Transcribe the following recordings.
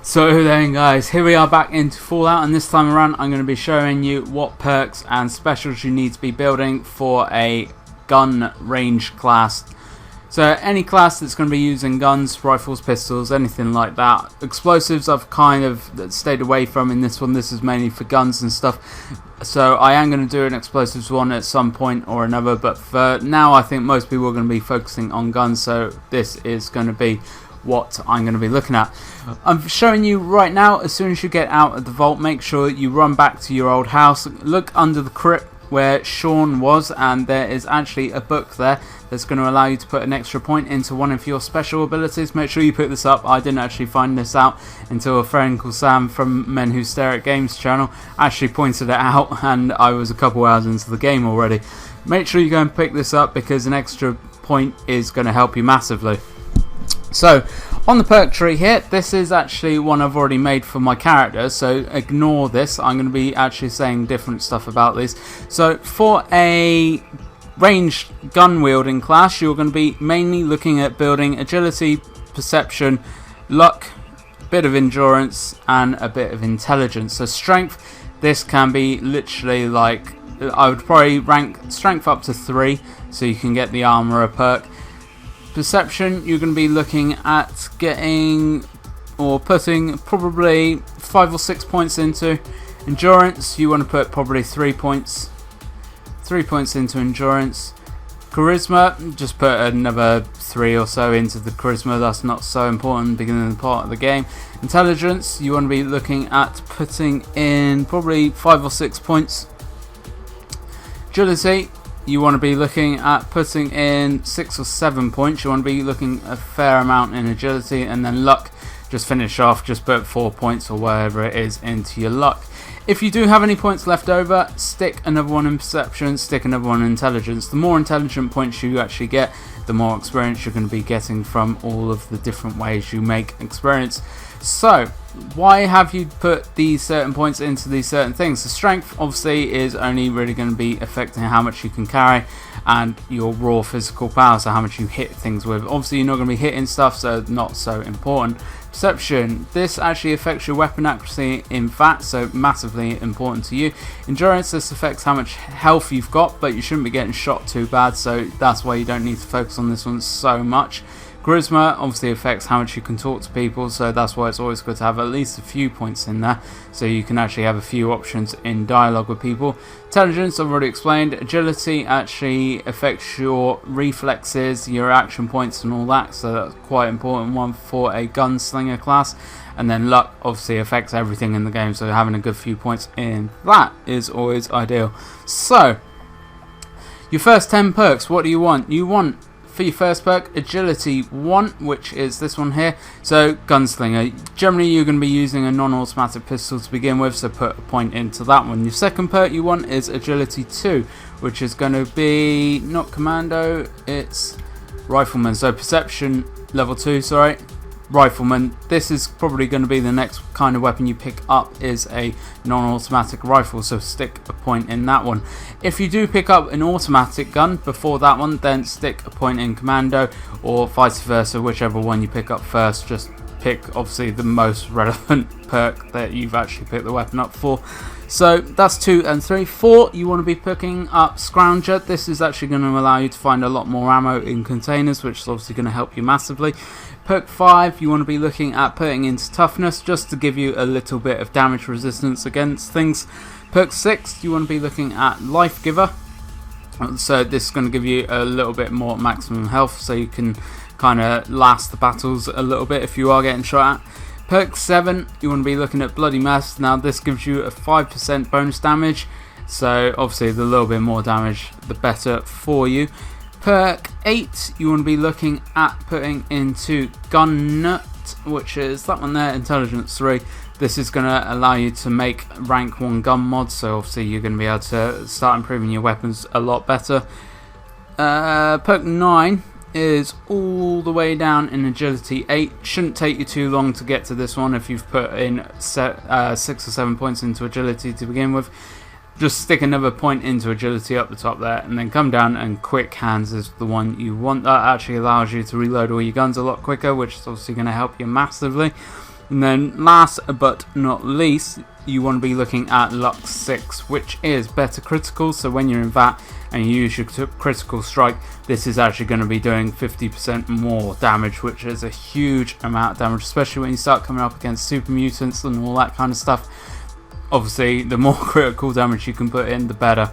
So then guys, here we are back into Fallout, and this time around I'm going to be showing you what perks and specials you need to be building for a gun range class. So any class that's going to be using guns, rifles, pistols, anything like that. Explosives I've kind of stayed away from in this one. This is mainly for guns and stuff. So I am going to do an explosives one at some point or another, but for now I think most people are going to be focusing on guns, so this is going to be what I'm going to be looking at. I'm showing you right now. As soon as you get out of the vault, make sure you run back to your old house, look under the crypt where Sean was, and there is actually a book there that's going to allow you to put an extra point into one of your special abilities. Make sure you pick this up. I didn't actually find this out until a friend called Sam from Men Who Stare at Games channel actually pointed it out, and I was a couple hours into the game already. Make sure you go and pick this up because an extra point is going to help you massively. So on the perk tree here, this is actually one I've already made for my character, so ignore this. I'm going to be actually saying different stuff about this. So for a ranged gun wielding class, you're going to be mainly looking at building agility, perception, luck, a bit of endurance and a bit of intelligence. So strength, this can be literally like, I would probably rank strength up to 3 so you can get the armorer perk. Perception, you're going to be looking at getting or putting probably 5 or 6 points into. Endurance, you want to put probably 3 points. 3 points into endurance. Charisma, just put another 3 or so into the charisma. That's not so important beginning part of the game. Intelligence, you want to be looking at putting in probably 5 or 6 points. Agility, you want to be looking at putting in 6 or 7 points. You want to be looking a fair amount in agility, and then luck, just finish off, just put 4 points or whatever it is into your luck. If you do have any points left over, stick another one in perception, stick another one in intelligence. The more intelligent points you actually get, the more experience you're going to be getting from all of the different ways you make experience. So why have you put these certain points into these certain things? The strength obviously is only really going to be affecting how much you can carry and your raw physical power, so how much you hit things with. Obviously you're not going to be hitting stuff, so not so important. Perception, this actually affects your weapon accuracy in fact, so massively important to you. Endurance, this affects how much health you've got, but you shouldn't be getting shot too bad, so that's why you don't need to focus on this one so much. Charisma obviously affects how much you can talk to people, so that's why it's always good to have at least a few points in there, so you can actually have a few options in dialogue with people. Intelligence, I've already explained. Agility actually affects your reflexes, your action points and all that, so that's quite an important one for a gunslinger class. And then luck obviously affects everything in the game, so having a good few points in that is always ideal. So your first 10 perks, what do you want? You want, for your first perk, agility 1, which is this one here. So gunslinger, generally you're going to be using a non-automatic pistol to begin with, so put a point into that one. Your second perk you want is agility 2, which is going to be not commando, it's rifleman. So perception level 2, sorry, rifleman. This is probably going to be the next kind of weapon you pick up, is a non-automatic rifle, so stick a point in that one. If you do pick up an automatic gun before that one, then stick a point in commando, or vice versa, whichever one you pick up first. Just pick obviously the most relevant perk that you've actually picked the weapon up for. So that's 2 and 3. 4, you want to be picking up Scrounger. This is actually going to allow you to find a lot more ammo in containers, which is obviously going to help you massively. Perk 5, you want to be looking at putting into Toughness, just to give you a little bit of damage resistance against things. Perk 6, you want to be looking at Life Giver. So this is going to give you a little bit more maximum health, so you can kind of last the battles a little bit if you are getting shot at. Perk 7, you want to be looking at Bloody Mess. Now this gives you a 5% bonus damage, so obviously the little bit more damage the better for you. Perk 8, you want to be looking at putting into Gun Nut, which is that one there, Intelligence 3. This is going to allow you to make rank 1 gun mods, so obviously you're going to be able to start improving your weapons a lot better. Perk 9 is all the way down in agility 8. Shouldn't take you too long to get to this one if you've put in 6 or 7 points into agility to begin with. Just stick another point into agility up the top there, and then come down, and quick hands is the one you want. That actually allows you to reload all your guns a lot quicker, which is obviously going to help you massively. And then last but not least, you want to be looking at luck 6, which is better critical. So when you're in that and you use your critical strike, this is actually going to be doing 50% more damage, which is a huge amount of damage, especially when you start coming up against super mutants and all that kind of stuff. Obviously, the more critical damage you can put in, the better.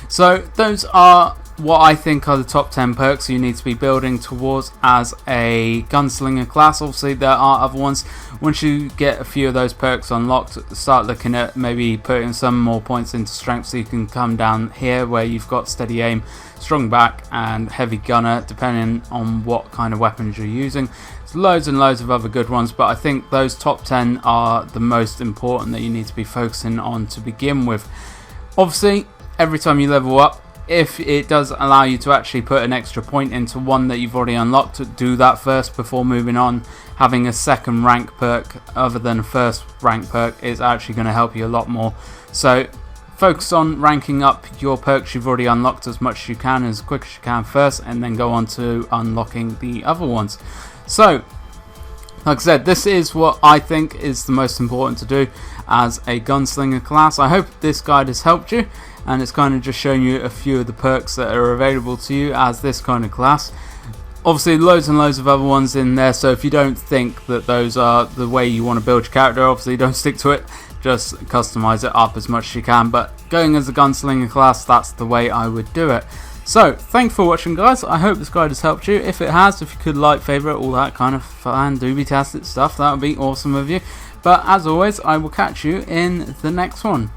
So those are what I think are the top 10 perks you need to be building towards as a gunslinger class. Obviously there are other ones. Once you get a few of those perks unlocked, start looking at maybe putting some more points into strength, so you can come down here where you've got steady aim, strong back and heavy gunner, depending on what kind of weapons you're using. There's loads and loads of other good ones, but I think those top 10 are the most important that you need to be focusing on to begin with. Obviously every time you level up, if it does allow you to actually put an extra point into one that you've already unlocked, do that first before moving on. Having a second rank perk other than a first rank perk is actually going to help you a lot more. So focus on ranking up your perks you've already unlocked as much as you can, as quick as you can first, and then go on to unlocking the other ones. So like I said, this is what I think is the most important to do as a gunslinger class. I hope this guide has helped you, and it's kind of just showing you a few of the perks that are available to you as this kind of class. Obviously loads and loads of other ones in there, so if you don't think that those are the way you want to build your character, obviously don't stick to it. Just customize it up as much as you can, but going as a gunslinger class, that's the way I would do it. So thanks for watching, guys. I hope this guide has helped you. If it has, if you could like, favorite, all that kind of fun doobie-tastic stuff, that would be awesome of you. But as always, I will catch you in the next one.